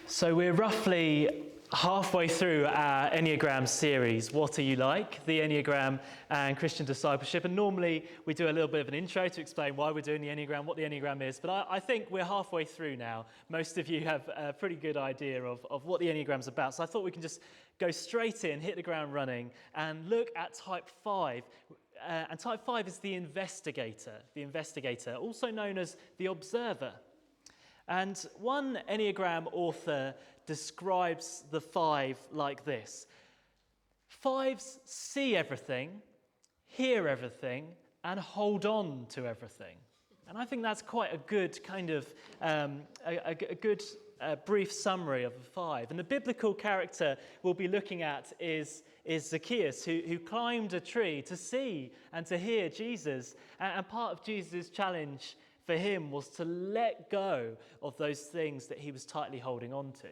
So we're roughly halfway through our Enneagram series, What Are You Like? The Enneagram and Christian Discipleship. And normally we do a little bit of an intro to explain why we're doing the Enneagram, what the Enneagram is. But I think we're halfway through now. Most of you have a pretty good idea of what the Enneagram's about. So I thought we can just go straight in, hit the ground running, and look at type 5. And type 5 is the investigator, also known as the observer. And one Enneagram author describes the 5 like this. 5s see everything, hear everything, and hold on to everything. And I think that's quite a good kind of, brief summary of a 5. And the biblical character we'll be looking at is Zacchaeus, who climbed a tree to see and to hear Jesus. And part of Jesus' challenge for him was to let go of those things that he was tightly holding on to.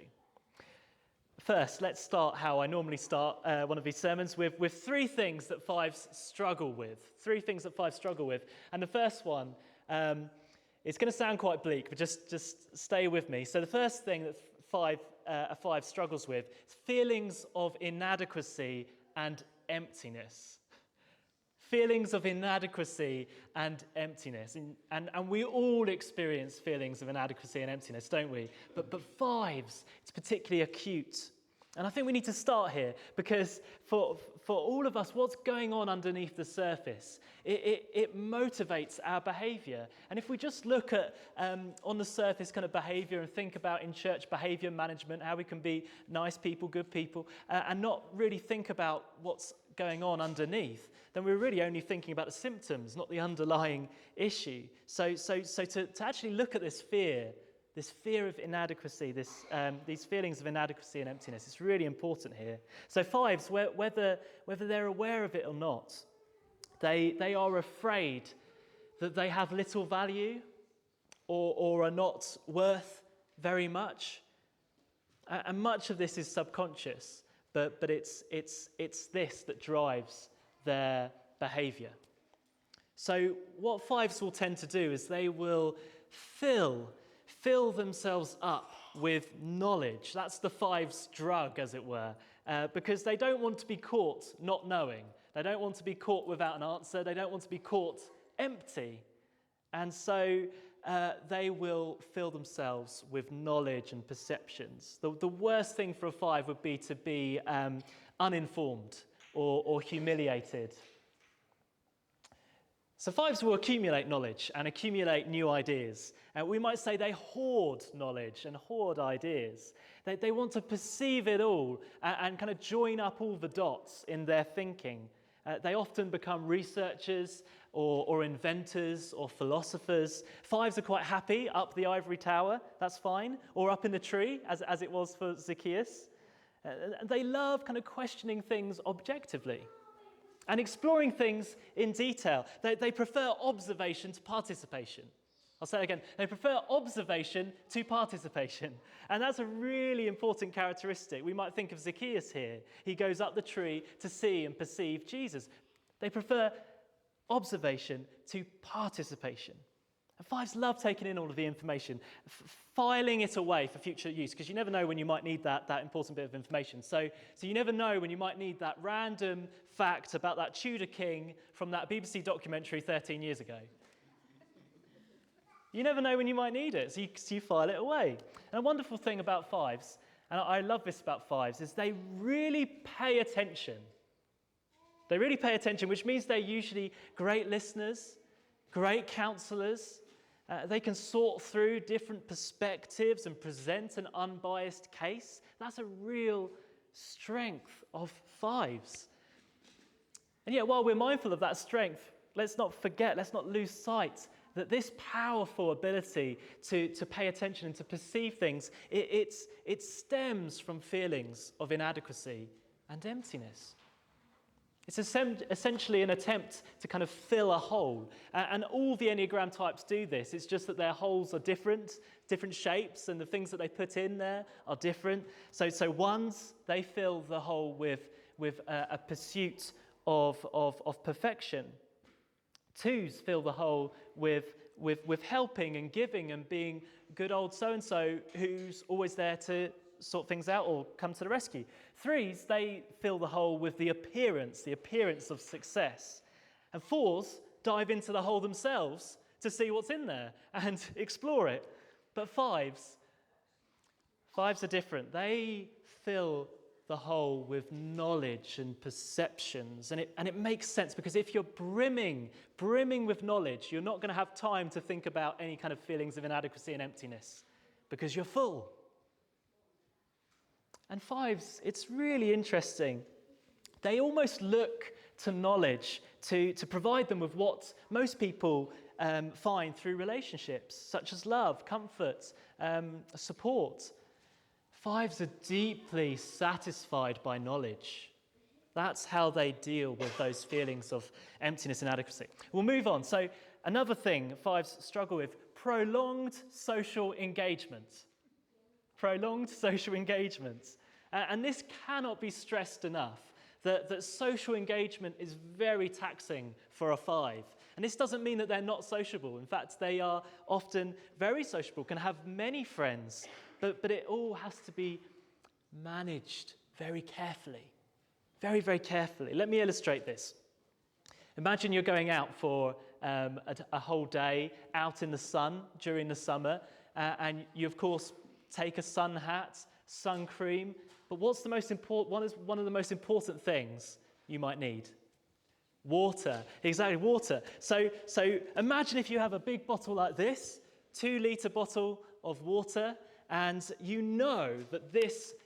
First, let's start how I normally start one of these sermons with 3 things that 5s struggle with. 3 things that 5s struggle with. And the first one, it's going to sound quite bleak, but just stay with me. So the first thing that a 5 struggles with is feelings of inadequacy and emptiness. Feelings of inadequacy and emptiness. And we all experience feelings of inadequacy and emptiness, don't we? But 5s, it's particularly acute. And I think we need to start here because for all of us, what's going on underneath the surface, it motivates our behaviour. And if we just look at on the surface kind of behaviour and think about in church behaviour management, how we can be nice people, good people, and not really think about what's going on underneath, then we're really only thinking about the symptoms, not the underlying issue. So to actually look at this fear of inadequacy, these feelings of inadequacy and emptiness, it's really important here. So 5s, whether they're aware of it or not, they are afraid that they have little value or are not worth very much. And much of this is subconscious. But it's this that drives their behaviour. So what 5s will tend to do is they will fill themselves up with knowledge. That's the 5's drug, as it were, because they don't want to be caught not knowing. They don't want to be caught without an answer. They don't want to be caught empty. And so they will fill themselves with knowledge and perceptions. The worst thing for a 5 would be to be uninformed or humiliated. So 5s will accumulate knowledge and accumulate new ideas. We might say they hoard knowledge and hoard ideas. They want to perceive it all and kind of join up all the dots in their thinking. They often become researchers or inventors or philosophers. 5s are quite happy up the ivory tower, that's fine, or up in the tree, as it was for Zacchaeus. They love kind of questioning things objectively and exploring things in detail. They prefer observation to participation. I'll say it again. They prefer observation to participation. And that's a really important characteristic. We might think of Zacchaeus here. He goes up the tree to see and perceive Jesus. They prefer observation to participation. And 5s love taking in all of the information, filing it away for future use, because you never know when you might need that important bit of information. So you never know when you might need that random fact about that Tudor king from that BBC documentary 13 years ago. You never know when you might need it, so you file it away. And a wonderful thing about 5s, and I love this about 5s, is they really pay attention. They really pay attention, which means they're usually great listeners, great counsellors. They can sort through different perspectives and present an unbiased case. That's a real strength of 5s. And yet, while we're mindful of that strength, let's not lose sight that this powerful ability to pay attention and to perceive things, it stems from feelings of inadequacy and emptiness. It's essentially an attempt to kind of fill a hole. And all the Enneagram types do this. It's just that their holes are different shapes, and the things that they put in there are different. So 1s, they fill the hole with a pursuit of perfection. 2s fill the hole with helping and giving and being good old so-and-so who's always there to sort things out or come to the rescue. 3s, they fill the hole with the appearance of success. And 4s dive into the hole themselves to see what's in there and explore it. But 5s are different. They fill the hole with knowledge and perceptions. And it makes sense, because if you're brimming with knowledge, you're not going to have time to think about any kind of feelings of inadequacy and emptiness, because you're full. And 5s, it's really interesting. They almost look to knowledge to provide them with what most people find through relationships, such as love, comfort, support. 5s are deeply satisfied by knowledge. That's how they deal with those feelings of emptiness and inadequacy. We'll move on. So another thing 5s struggle with: prolonged social engagement. Prolonged social engagement. And this cannot be stressed enough, that social engagement is very taxing for a 5. And this doesn't mean that they're not sociable. In fact, they are often very sociable, can have many friends, but it all has to be managed very carefully. Very, very carefully. Let me illustrate this. Imagine you're going out for a whole day out in the sun during the summer, and you, of course, take a sun hat, sun cream, but what's the most important? One of the most important things you might need? Water. Exactly, water. So imagine if you have a big bottle like this, 2-litre bottle of water, and you know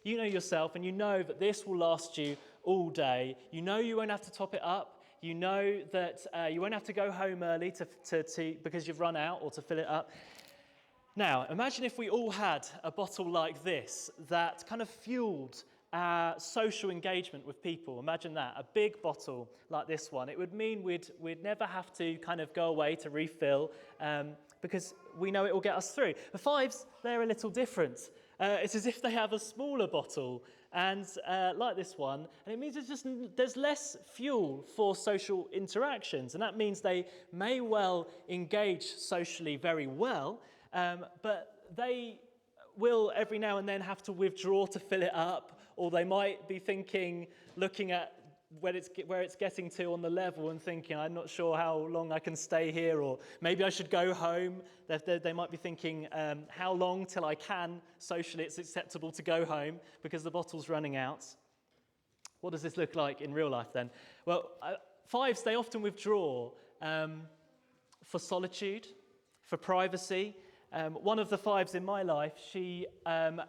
yourself, and you know that this will last you all day. You know you won't have to top it up. You know that you won't have to go home early to because you've run out, or to fill it up. Now, imagine if we all had a bottle like this that kind of fueled our social engagement with people. Imagine that, a big bottle like this one. It would mean we'd never have to kind of go away to refill, because we know it will get us through. The 5s, they're a little different. It's as if they have a smaller bottle, and like this one, and it means there's less fuel for social interactions, and that means they may well engage socially very well, but they will every now and then have to withdraw to fill it up, or they might be looking at where it's getting to on the level and thinking, I'm not sure how long I can stay here, or maybe I should go home. They might be thinking, how long till I can socially it's acceptable to go home because the bottle's running out. What does this look like in real life then? Well, 5s, they often withdraw for solitude, for privacy. One of the 5s in my life, she, as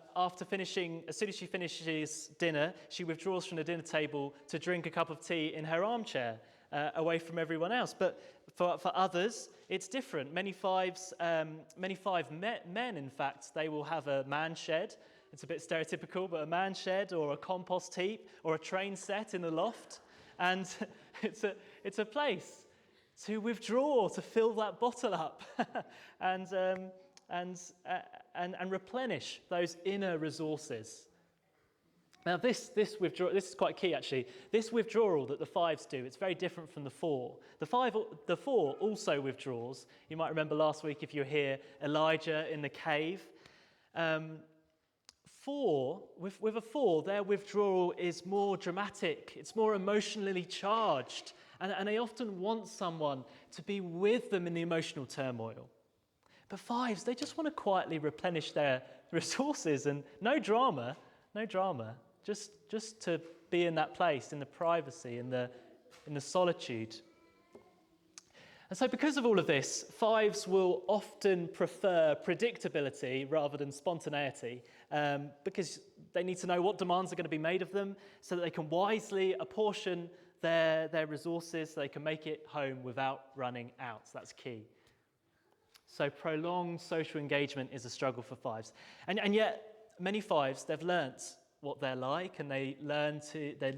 soon as she finishes dinner, she withdraws from the dinner table to drink a cup of tea in her armchair, away from everyone else. But for others, it's different. Many 5 men, in fact, they will have a man shed. It's a bit stereotypical, but a man shed, or a compost heap, or a train set in the loft. And it's a place to withdraw, to fill that bottle up, and replenish those inner resources. Now, this withdrawal, this is quite key actually. This withdrawal that the 5s do, it's very different from the 4. The 4 also withdraws. You might remember last week, if you were here, Elijah in the cave. With a 4, their withdrawal is more dramatic. It's more emotionally charged, and they often want someone to be with them in the emotional turmoil. But 5s, they just want to quietly replenish their resources, and no drama, just to be in that place, in the privacy, in the solitude. And so because of all of this, 5s will often prefer predictability rather than spontaneity, because they need to know what demands are going to be made of them so that they can wisely apportion their resources so they can make it home without running out. So that's key. So prolonged social engagement is a struggle for 5s. And yet, many 5s, they've learnt what they're like, and they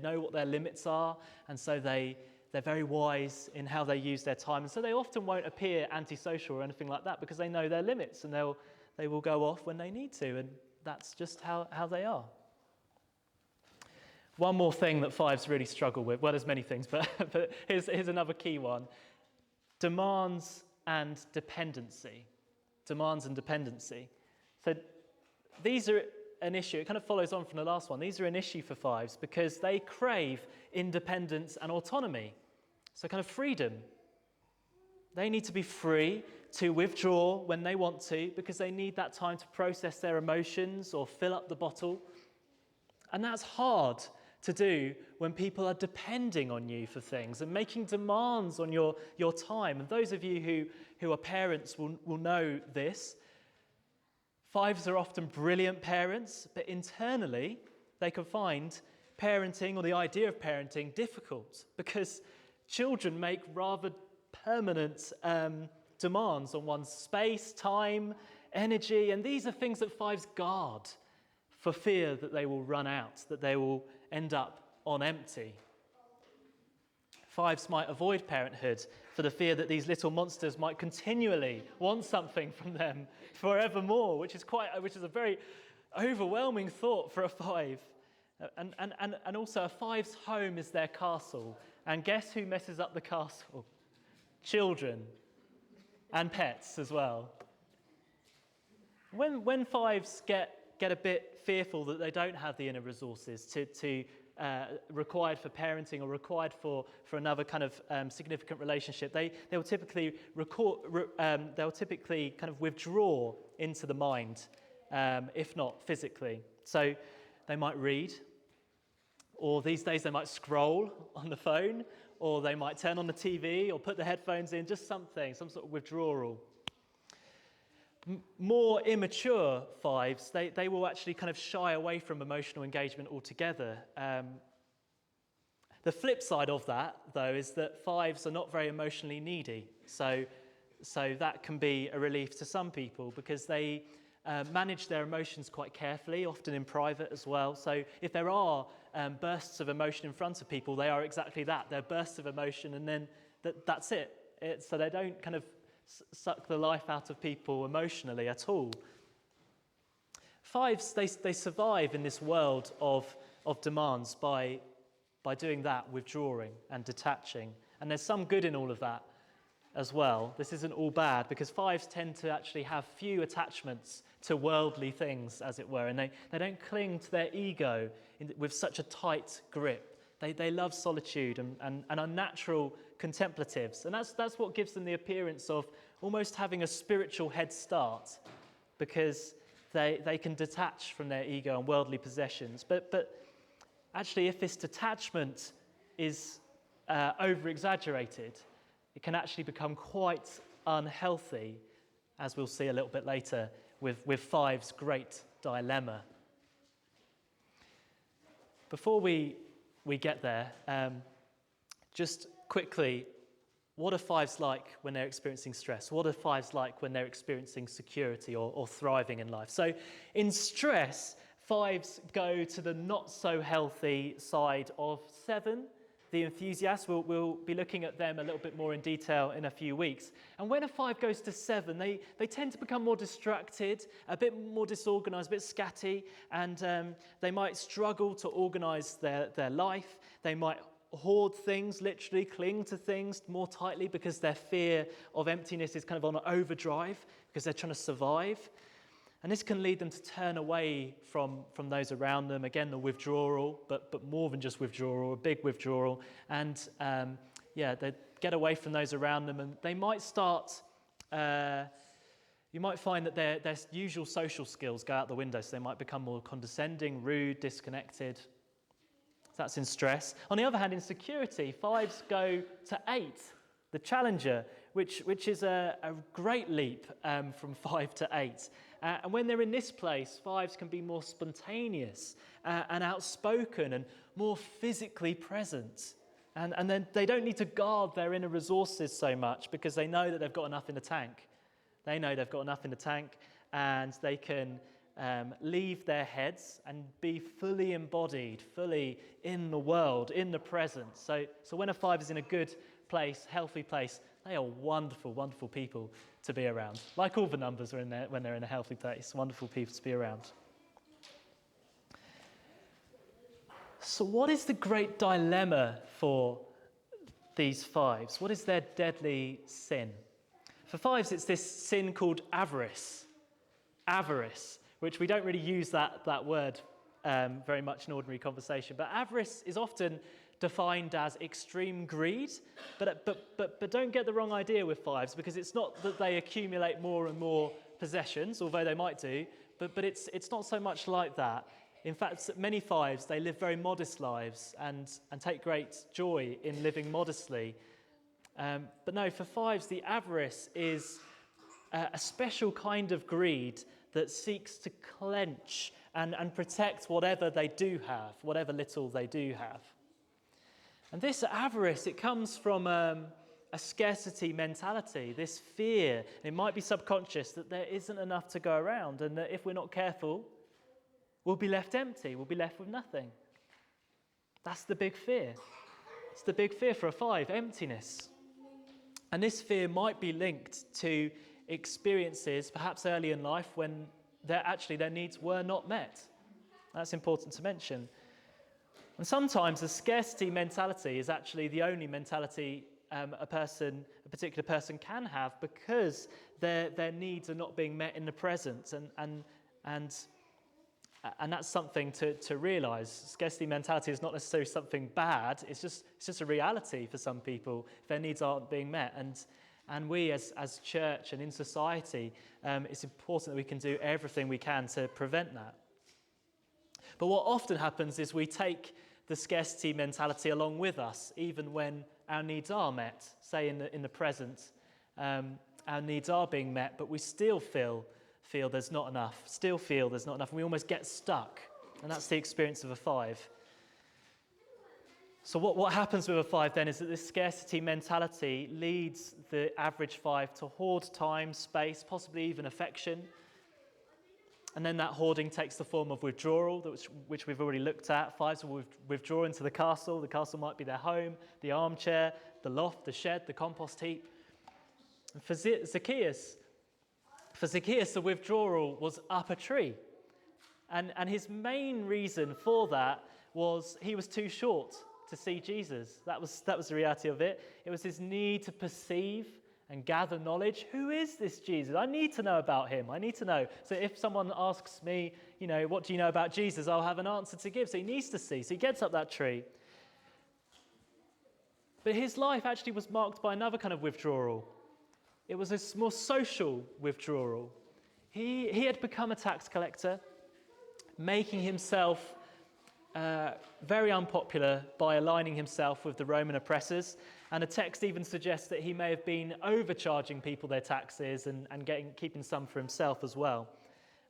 know what their limits are, and so they're very wise in how they use their time. And so they often won't appear antisocial or anything like that, because they know their limits, and they will go off when they need to, and that's just how they are. One more thing that 5s really struggle with, well, there's many things, but here's another key one. Demands and dependency. So these are an issue. It kind of follows on from the last one. These are an issue for fives because they crave independence and autonomy. So kind of freedom. They need to be free to withdraw when they want to because they need that time to process their emotions or fill up the bottle. And that's hard to do when people are depending on you for things and making demands on your time. And those of you who are parents will know this. Fives are often brilliant parents, but internally they can find parenting or the idea of parenting difficult because children make rather permanent demands on one's space, time, energy, and these are things that fives guard for fear that they will run out, that they will end up on empty. Fives might avoid parenthood for the fear that these little monsters might continually want something from them forevermore, which is a very overwhelming thought for a five. And also a five's home is their castle. And guess who messes up the castle? Children and pets as well. When fives get a bit fearful that they don't have the inner resources to required for parenting or required for another kind of significant relationship, they'll typically kind of withdraw into the mind, if not physically. So they might read, or these days they might scroll on the phone, or they might turn on the TV or put the headphones in, just some sort of withdrawal. More immature fives, they will actually kind of shy away from emotional engagement altogether. The flip side of that, though, is that fives are not very emotionally needy. So that can be a relief to some people because they manage their emotions quite carefully, often in private as well. So if there are bursts of emotion in front of people, they are exactly that. They're bursts of emotion, and then that's it. So they don't kind of suck the life out of people emotionally at all. Fives, they survive in this world of demands by doing that, withdrawing and detaching. And there's some good in all of that as well. This isn't all bad because fives tend to actually have few attachments to worldly things, as it were, and they don't cling to their ego with such a tight grip. They love solitude and are natural contemplatives. And that's what gives them the appearance of almost having a spiritual head start because they can detach from their ego and worldly possessions. But actually, if this detachment is over-exaggerated, it can actually become quite unhealthy, as we'll see a little bit later with five's great dilemma. Before we get there, just quickly, what are fives like when they're experiencing stress? What are fives like when they're experiencing security or thriving in life? So in stress, fives go to the not so healthy side of seven. The enthusiasts, we'll be looking at them a little bit more in detail in a few weeks. And when a five goes to seven, they tend to become more distracted, a bit more disorganized, a bit scatty, and they might struggle to organize their life. They might hoard things, literally cling to things more tightly because their fear of emptiness is kind of on overdrive because they're trying to survive. And this can lead them to turn away from those around them. Again, the withdrawal, but more than just withdrawal, a big withdrawal. And they get away from those around them, and they might start. You might find that their usual social skills go out the window, so they might become more condescending, rude, disconnected. That's in stress. On the other hand, in security, fives go to 8, the challenger, which is a great leap from 5 to 8. And when they're in this place, fives can be more spontaneous and outspoken and more physically present. And then they don't need to guard their inner resources so much because they know that they've got enough in the tank. They know they've got enough in the tank, and they can leave their heads and be fully embodied, fully in the world, in the present. So when a five is in a good place, healthy place, they are wonderful, wonderful people to be around. Like all the numbers are in there when they're in a healthy place, wonderful people to be around. So what is the great dilemma for these fives? What is their deadly sin? For fives, it's this sin called avarice. Avarice, which we don't really use that word very much in ordinary conversation. But avarice is often defined as extreme greed, but don't get the wrong idea with fives, because it's not that they accumulate more and more possessions, although they might do, but it's not so much like that. In fact, many fives, they live very modest lives and take great joy in living modestly. But no, for fives, the avarice is a special kind of greed that seeks to clench and protect whatever they do have, whatever little they do have. And this avarice, it comes from a scarcity mentality, this fear, and it might be subconscious, that there isn't enough to go around, and that if we're not careful, we'll be left empty, we'll be left with nothing. That's the big fear. It's the big fear for a five, emptiness. And this fear might be linked to experiences, perhaps early in life, when their needs were not met. That's important to mention. And sometimes a scarcity mentality is actually the only mentality a particular person can have, because their needs are not being met in the present, and that's something to realise. Scarcity mentality is not necessarily something bad. It's just a reality for some people if their needs aren't being met. And we as church and in society, it's important that we can do everything we can to prevent that. But what often happens is we take the scarcity mentality along with us, even when our needs are met. Say in the present, our needs are being met, but we still feel there's not enough, and we almost get stuck. And that's the experience of a five. So what happens with a five then is that this scarcity mentality leads the average five to hoard time, space, possibly even affection. And then that hoarding takes the form of withdrawal, which we've already looked at. Fives will withdraw into the castle. The castle might be their home, the armchair, the loft, the shed, the compost heap. And for Zacchaeus, the withdrawal was up a tree. And his main reason for that was he was too short to see Jesus. That was the reality of it. It was his need to perceive and gather knowledge. Who is this Jesus? I need to know about him. I need to know. So if someone asks me, what do you know about Jesus? I'll have an answer to give. So he needs to see. So he gets up that tree. But his life actually was marked by another kind of withdrawal. It was a more social withdrawal. He had become a tax collector, making himself very unpopular by aligning himself with the Roman oppressors. And a text even suggests that he may have been overcharging people their taxes and keeping some for himself as well.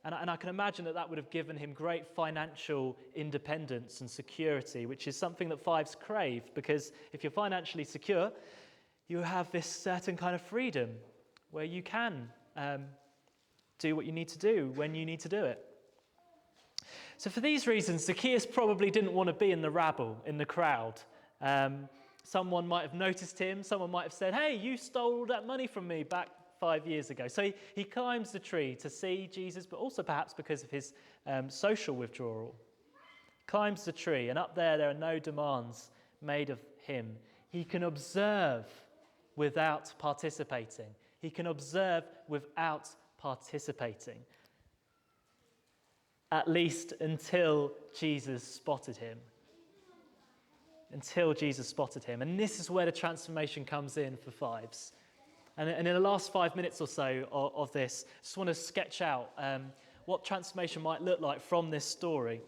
And I can imagine that would have given him great financial independence and security, which is something that fives crave, because if you're financially secure, you have this certain kind of freedom where you can do what you need to do when you need to do it. So for these reasons, Zacchaeus probably didn't want to be in the rabble, in the crowd. Someone might have noticed him. Someone might have said, hey, you stole all that money from me back 5 years ago. So he climbs the tree to see Jesus, but also perhaps because of his social withdrawal. Climbs the tree, and up there are no demands made of him. He can observe without participating. He can observe without participating. At least until Jesus spotted him. Until Jesus spotted him. And this is where the transformation comes in for fives. And in the last 5 minutes or so of this, I just want to sketch out what transformation might look like from this story,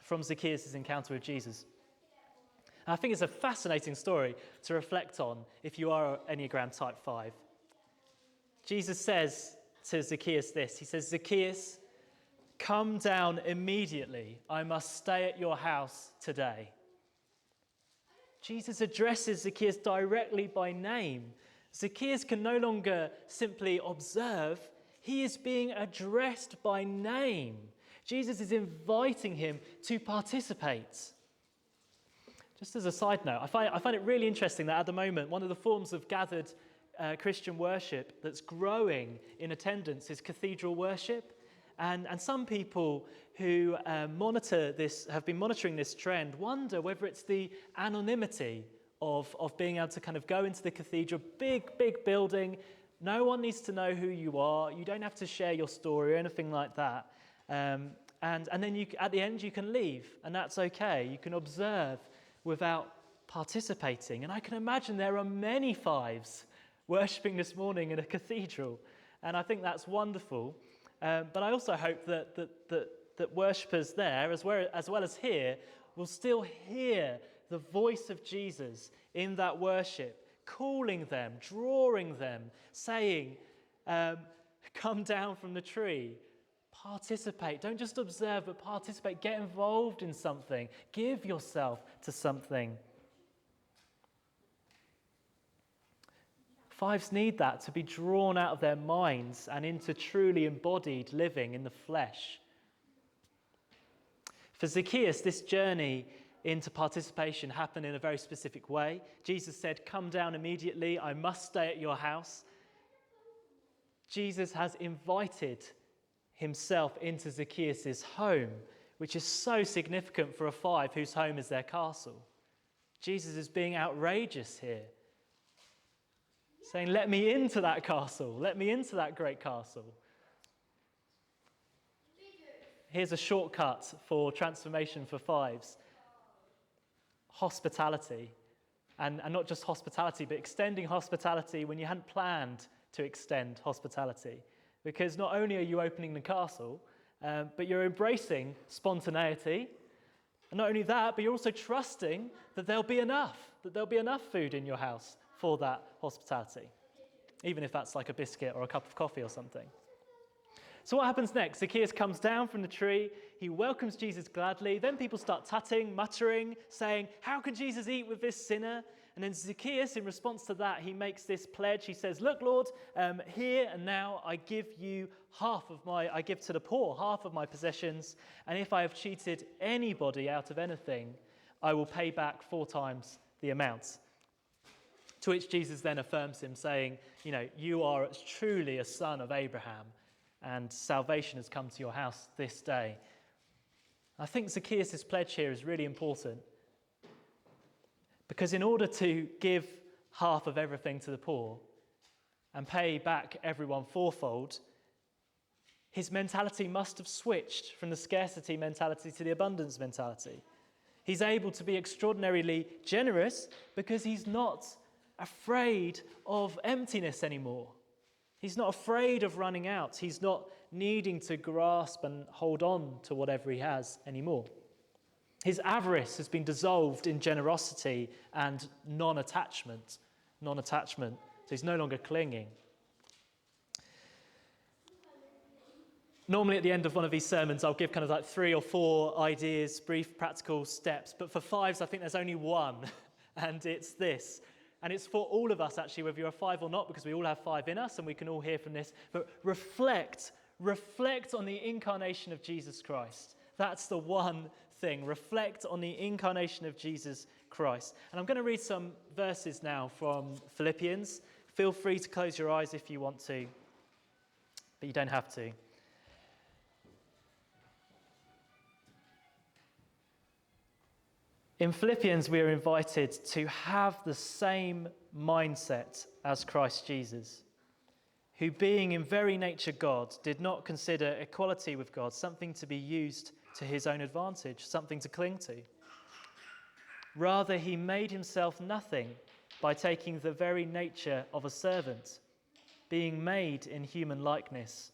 from Zacchaeus' encounter with Jesus. And I think it's a fascinating story to reflect on if you are Enneagram type 5. Jesus says to Zacchaeus this. He says, Zacchaeus, come down immediately. I must stay at your house today. Jesus addresses Zacchaeus directly by name. Zacchaeus can no longer simply observe. He is being addressed by name. Jesus is inviting him to participate. Just as a side note, I find it really interesting that at the moment, one of the forms of gathered Christian worship that's growing in attendance is cathedral worship. And some people who have been monitoring this trend, wonder whether it's the anonymity of being able to kind of go into the cathedral, big building. No one needs to know who you are. You don't have to share your story or anything like that. And then at the end you can leave, and that's okay. You can observe without participating. And I can imagine there are many fives worshipping this morning in a cathedral, and I think that's wonderful. But I also hope that worshippers there, as well as here, will still hear the voice of Jesus in that worship, calling them, drawing them, saying, come down from the tree, participate. Don't just observe, but participate. Get involved in something. Give yourself to something. Fives need that to be drawn out of their minds and into truly embodied living in the flesh. For Zacchaeus, this journey into participation happened in a very specific way. Jesus said, come down immediately, I must stay at your house. Jesus has invited himself into Zacchaeus' home, which is so significant for a five whose home is their castle. Jesus is being outrageous here, saying, let me into that castle, let me into that great castle. Here's a shortcut for transformation for fives. Hospitality, and not just hospitality, but extending hospitality when you hadn't planned to extend hospitality. Because not only are you opening the castle, but you're embracing spontaneity. And not only that, but you're also trusting that there'll be enough food in your house for that hospitality, even if that's like a biscuit or a cup of coffee or something. So what happens next? Zacchaeus comes down from the tree. He welcomes Jesus gladly. Then people start tutting, muttering, saying, how can Jesus eat with this sinner? And then Zacchaeus, in response to that, he makes this pledge. He says, look, Lord, here and now I give to the poor half of my possessions. And if I have cheated anybody out of anything, I will pay back 4 times the amount. To which Jesus then affirms him, saying, you are truly a son of Abraham, and salvation has come to your house this day. I think Zacchaeus' pledge here is really important, because in order to give half of everything to the poor and pay back everyone 4-fold, his mentality must have switched from the scarcity mentality to the abundance mentality. He's able to be extraordinarily generous because he's not afraid of emptiness anymore. He's not afraid of running out. He's not needing to grasp and hold on to whatever he has anymore. His avarice has been dissolved in generosity and non-attachment. So he's no longer clinging. Normally at the end of one of these sermons, I'll give kind of like 3 or 4 ideas, brief practical steps. But for fives, I think there's only one, and it's this. And it's for all of us, actually, whether you're a 5 or not, because we all have 5 in us and we can all hear from this. But reflect on the incarnation of Jesus Christ. That's the one thing. Reflect on the incarnation of Jesus Christ. And I'm going to read some verses now from Philippians. Feel free to close your eyes if you want to, but you don't have to. In Philippians, we are invited to have the same mindset as Christ Jesus, who being in very nature God, did not consider equality with God something to be used to his own advantage, something to cling to. Rather, he made himself nothing by taking the very nature of a servant, being made in human likeness,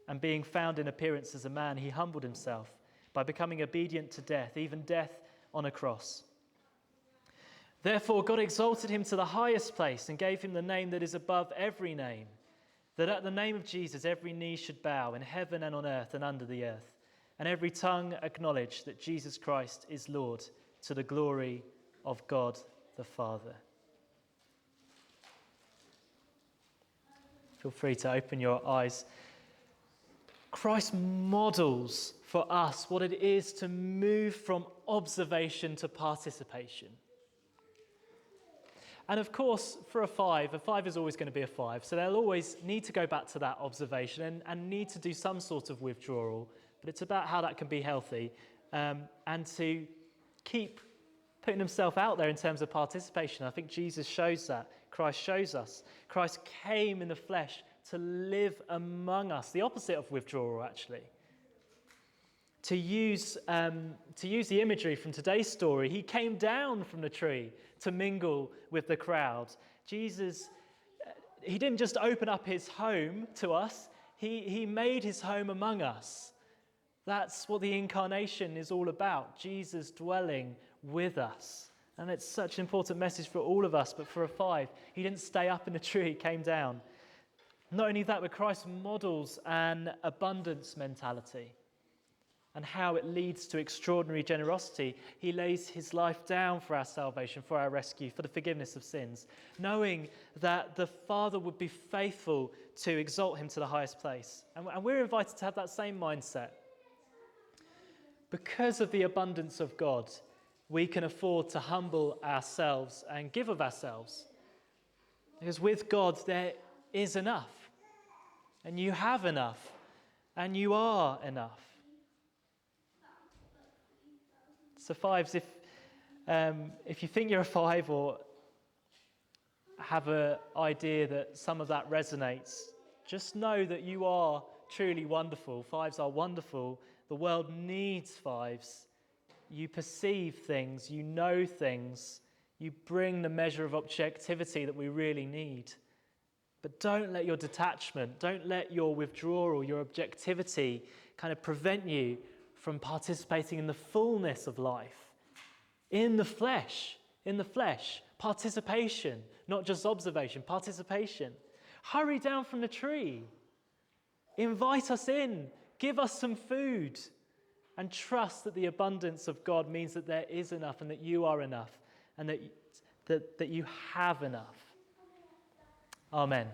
and being found in appearance as a man, he humbled himself by becoming obedient to death, even death on a cross. Therefore, God exalted him to the highest place and gave him the name that is above every name, that at the name of Jesus every knee should bow in heaven and on earth and under the earth, and every tongue acknowledge that Jesus Christ is Lord, to the glory of God the Father. Feel free to open your eyes. Christ models for us what it is to move from observation to participation. And of course, for a 5 is always going to be a 5, so they'll always need to go back to that observation and need to do some sort of withdrawal, but it's about how that can be healthy, and to keep putting himself out there in terms of participation. I think Jesus shows that. Christ shows us. Christ came in the flesh to live among us, the opposite of withdrawal, actually. To use the imagery from today's story, he came down from the tree to mingle with the crowd. Jesus, he didn't just open up his home to us, he made his home among us. That's what the incarnation is all about, Jesus dwelling with us. And it's such an important message for all of us, but for a 5, he didn't stay up in the tree, he came down. Not only that, but Christ models an abundance mentality and how it leads to extraordinary generosity. He lays his life down for our salvation, for our rescue, for the forgiveness of sins, knowing that the Father would be faithful to exalt him to the highest place. And we're invited to have that same mindset. Because of the abundance of God, we can afford to humble ourselves and give of ourselves. Because with God, there is enough. And you have enough. And you are enough. So 5s, if you think you're a 5 or have an idea that some of that resonates, just know that you are truly wonderful. 5s are wonderful. The world needs 5s. You perceive things, you know things, you bring the measure of objectivity that we really need. But don't let your detachment, don't let your withdrawal, your objectivity kind of prevent you from participating in the fullness of life. In the flesh, participation, not just observation, participation. Hurry down from the tree. Invite us in. Give us some food. And trust that the abundance of God means that there is enough and that you are enough and that you have enough. Amen.